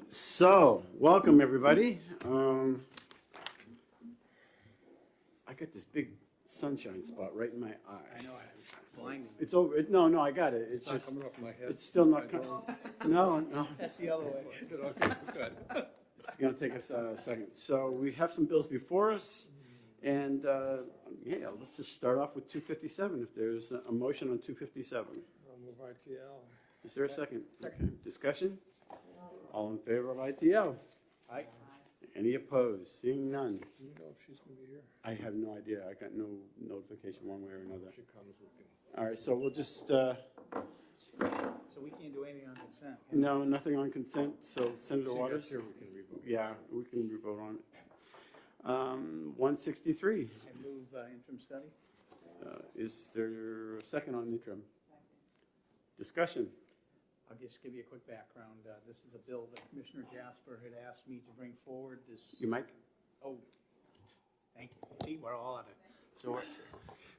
So, welcome everybody. I got this big sunshine spot right in my eye. I know, it's blinding. It's over. No, I got it. It's It's not just, coming off my head. it's still not coming. No. That's the other way. Good. It's going to take us a second. So, we have some bills before us. And, yeah, let's just start off with 257. If there's a motion on 257. I'll move ITL. Is there a second? Second. Okay. Discussion? All in favor of ITL? Aye. Any opposed? Seeing none. Do you know if she's gonna be here? I have no idea. I got no notification one way or another. If she comes, we can. All right, so we'll just, So we can't do anything on consent. can we? no, nothing on consent, so Senator If she Waters? gets here, we can revote. Yeah, we can vote on it. 163, And move interim study? is there a second on interim? Discussion? I'll just give you a quick background. This is a bill that Commissioner Jasper had asked me to bring forward this. Your mic? Oh, thank you. See, we're all out of sorts.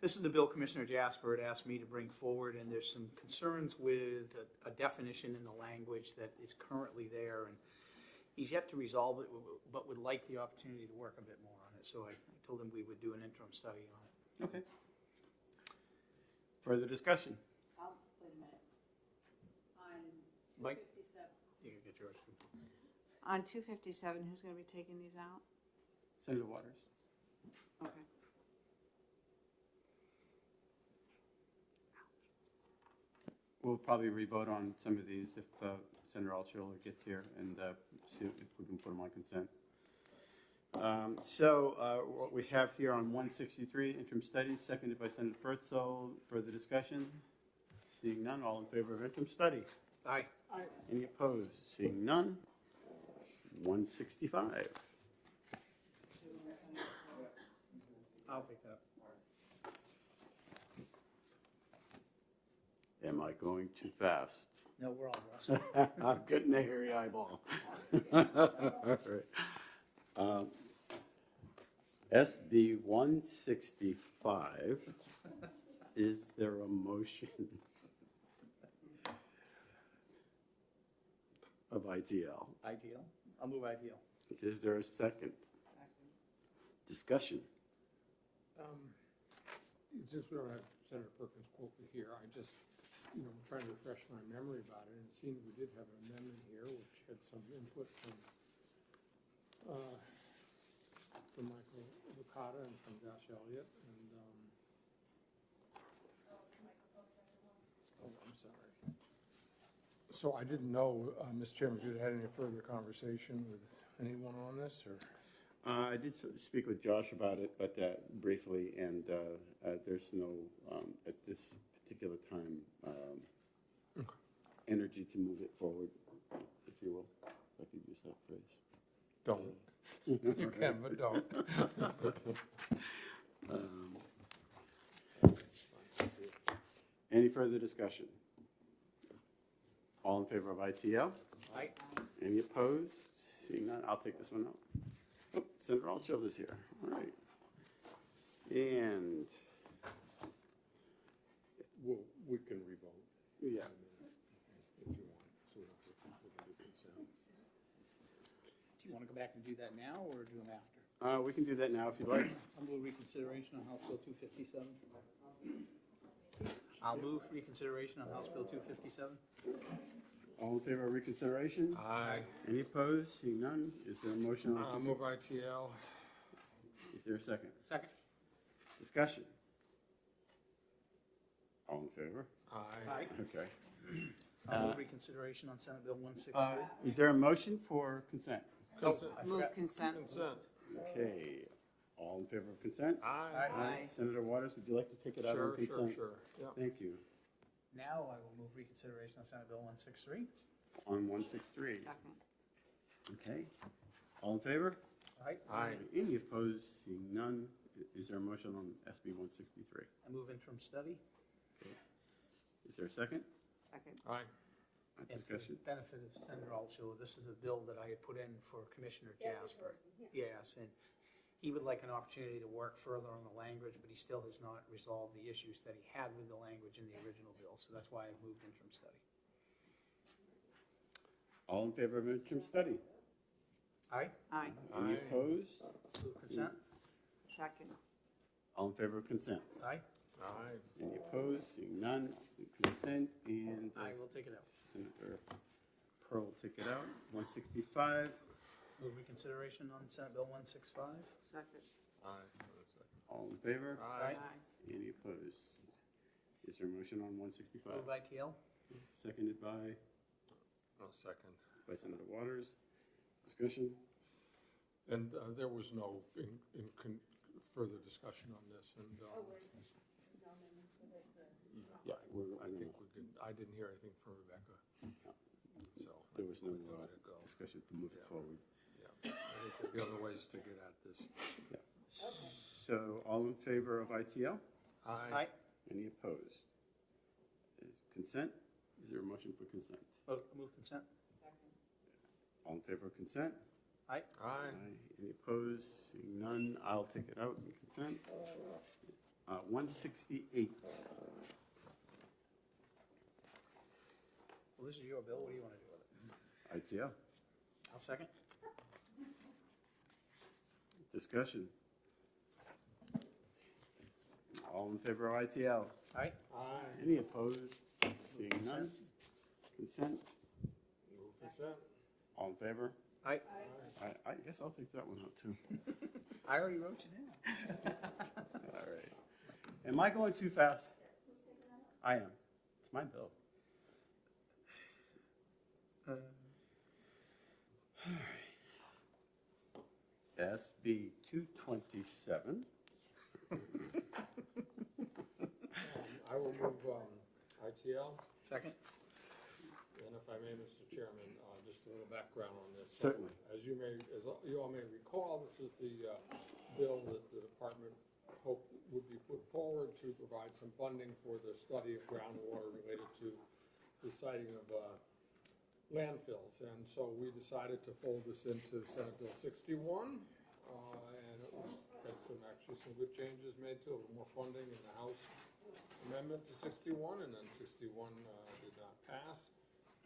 This is the bill Commissioner Jasper had asked me to bring forward, and there's some concerns with a definition in the language that is currently there, and he's yet to resolve it, but would like the opportunity to work a bit more on it. So I told him we would do an interim study on it. Okay. Further discussion? Wait a minute. On Mike? 257. You can get yours. On 257, who's going to be taking these out? Senator Waters? Okay. We'll probably revote on some of these if Senator Altshuler gets here and see if we can put them on consent. So what we have here on 163, interim studies, seconded by Senator Pertzel. Further discussion? Seeing none, all in favor of interim study? Aye. Any opposed? Seeing none? 165. I'll take that. Am I going too fast? No, we're all rusty. I'm getting a hairy eyeball. All right. SB 165, is there a motion of ITL? Ideal. I'll move ideal. Is there a second? Discussion? Since we don't have Senator Perkins' quote here, I just, trying to refresh my memory about it, and it seemed we did have an amendment here, which had some input from Michael Licata and from Josh Elliott, and, oh, I'm sorry. So I didn't know, Mr. Chairman, if you had any further conversation with anyone on this, or? I did speak with Josh about it, but briefly, and there's no, at this particular time, energy to move it forward, if you will, if I could use that phrase. Don't. You can, but don't. Any further discussion? All in favor of ITL? Aye. Any opposed? Seeing none, I'll take this one out. Oh, Senator Altshuler's here, all right. And, Well, we can revote. yeah, If you want, so we don't have to consider the consent. Do you want to go back and do that now or do them after? we can do that now if you'd like. I'll move reconsideration on House Bill 257. I'll move reconsideration on House Bill 257. All in favor of reconsideration? Aye. Any opposed? Seeing none, is there a motion I'll on move ITL. Is there a second? Second. Discussion? All in favor? Aye. Okay. I'll move reconsideration on Senate Bill 163. Is there a motion for consent? Consent. I Move forgot. consent. Consent. Okay, all in favor of consent? Aye. Aye. Senator Waters, would you like to take it out on Sure, consent? sure. Yeah. Thank you. Now I will move reconsideration on Senate Bill 163. On 163. Second. Okay, all in favor? Aye. Aye. Any opposed? Seeing none, is there a motion on SB 163? I move interim study. Is there a second? Second. Aye. And for Discussion? the benefit of Senator Altshuler, this is a bill that I had put in for Commissioner Jasper. Yes, and he would like an opportunity to work further on the language, but he still has not resolved the issues that he had with the language in the original bill. So that's why I moved interim study. All in favor of interim study? Aye. Aye. Any Aye. opposed? Move consent. Second. All in favor of consent? Aye. Aye. Any opposed? Seeing none, consent, and I will take it out. Senator Pearl will take it out. 165, Move reconsideration on Senate Bill 165. Second. Aye. all in favor? Aye. Any opposed? Is there a motion on 165? Move ITL. Seconded by No, second. Senator Waters. Discussion? And there was no further discussion on this, and Yeah. I think we could, I didn't hear anything from Rebecca, so. I There was think no we can let it go. discussion to move it Yeah. forward. Yeah, I think there'll be other ways to get at this. So all in favor of ITL? Aye. Any opposed? Consent? Is there a motion for consent? Move consent. All in favor of consent? Aye. Aye. Any opposed? Seeing none, I'll take it out in consent. 168. Well, this is your bill. What do you want to do with it? ITL. I'll second. Discussion. All in favor of ITL? Aye. Aye. Any opposed? Seeing none? Consent? Move consent. All in favor? Aye. I guess I'll take that one out too. I already wrote you down. All right. Am I going too fast? I am. It's my bill. SB 227. I will move ITL. Second. And if I may, Mr. Chairman, just a little background on this. Certainly. As you all may recall, this is the bill that the department hoped would be put forward to provide some funding for the study of groundwater related to the siting of landfills. And so we decided to fold this into Senate Bill 61, and it was, had some good changes made to it, a little more funding in the House amendment to 61, and then 61 did not pass.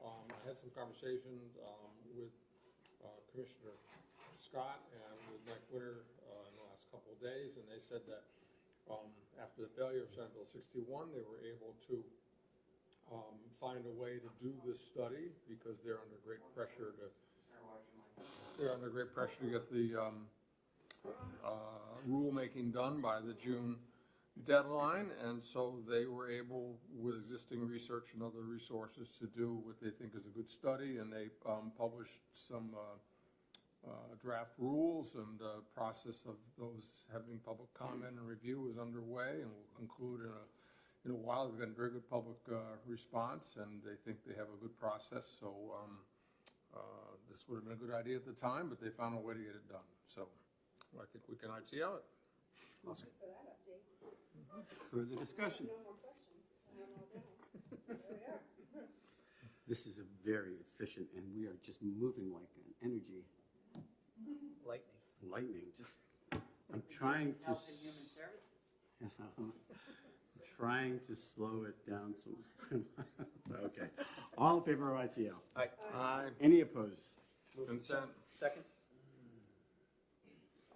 I had some conversations with Commissioner Scott and with Mike Winter in the last couple of days, and they said that after the failure of Senate Bill 61, they were able to find a way to do this study because they're under great pressure to get the rulemaking done by the June deadline, and so they were able, with existing research and other resources, to do what they think is a good study, and they published some draft rules, and the process of those having public comment and review is underway, and will conclude in a while. We've gotten very good public response, and they think they have a good process, so this would have been a good idea at the time, but they found a way to get it done. So I think we can ITL it. Awesome. Further discussion? This is a very efficient, and we are just moving like an energy lightning. Just, I'm trying to, Health and Human Services. I'm trying to slow it down some. Okay. All in favor of ITL? Aye. Aye. Any opposed? Consent. Second.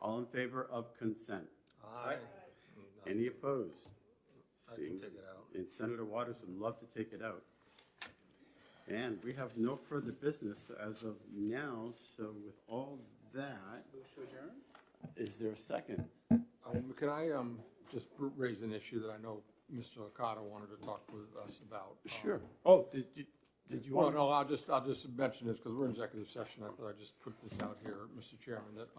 All in favor of consent? Aye. Any opposed? I can Seeing- take it out. And Senator Waters would love to take it out. And we have no further business as of now, so with all that, Move to adjourn. is there a second? Can I just raise an issue that I know Mr. Okada wanted to talk with us about? Oh, did you Well, want? no, I'll just mention this because we're in executive session. I thought I'd just put this out here, Mr. Chairman, that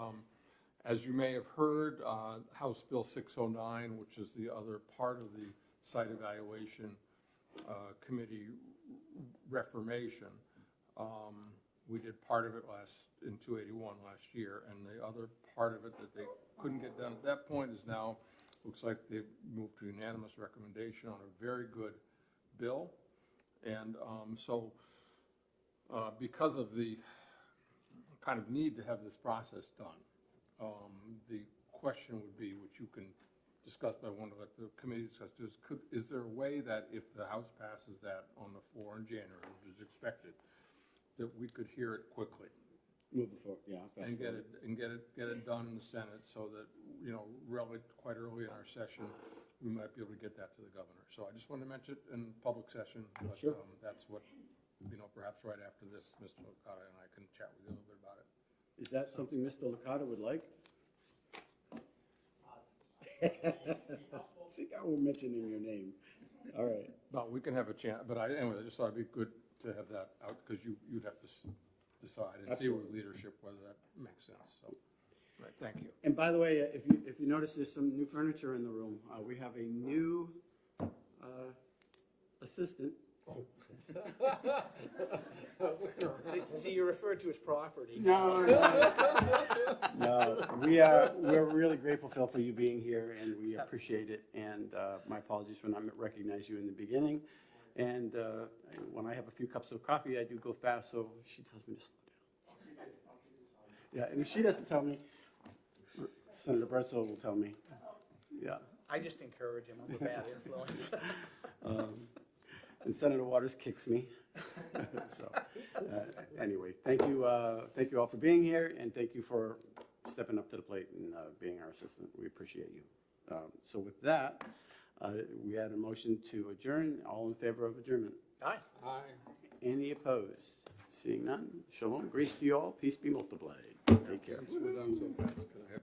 as you may have heard, House Bill 609, which is the other part of the site evaluation committee reformation, we did part of it in 281 last year, and the other part of it that they couldn't get done at that point is now, looks like they've moved to unanimous recommendation on a very good bill. And so because of the kind of need to have this process done, the question would be, which you can discuss, but I want to let the committee discuss, is there a way that if the House passes that on the floor in January, which is expected, that we could hear it quickly Moving forward, yeah. fast and forward. get it done in the Senate so that, really quite early in our session, we might be able to get that to the governor. So I just wanted to mention it in public session, but Sure. that's what, perhaps right after this, Mr. Okada and I can chat with you a little bit about it. Is that something Mr. Licata would like? See how we're mentioning your name. All right. But we can have a chance, but anyway, I just thought it'd be good to have that out, because you'd have to decide and see with leadership whether that makes sense, so, right, thank you. And by the way, if you notice, there's some new furniture in the room. We have a new assistant. See, you referred to as property. No, we're really grateful, Phil, for you being here, and we appreciate it. And my apologies for not recognizing you in the beginning. And when I have a few cups of coffee, I do go fast, so she tells me to slow down. Yeah, and if she doesn't tell me, Senator Bertzel will tell me. Yeah. I just encourage him. I'm a bad influence. And Senator Waters kicks me. So, anyway, thank you all for being here, and thank you for stepping up to the plate and being our assistant. We appreciate you. So with that, we had a motion to adjourn. All in favor of adjournment? Aye. Aye. Any opposed? Seeing none. Shalom. Grace to you all. Peace be multiplied. Take care. Since we're done so fast, can I have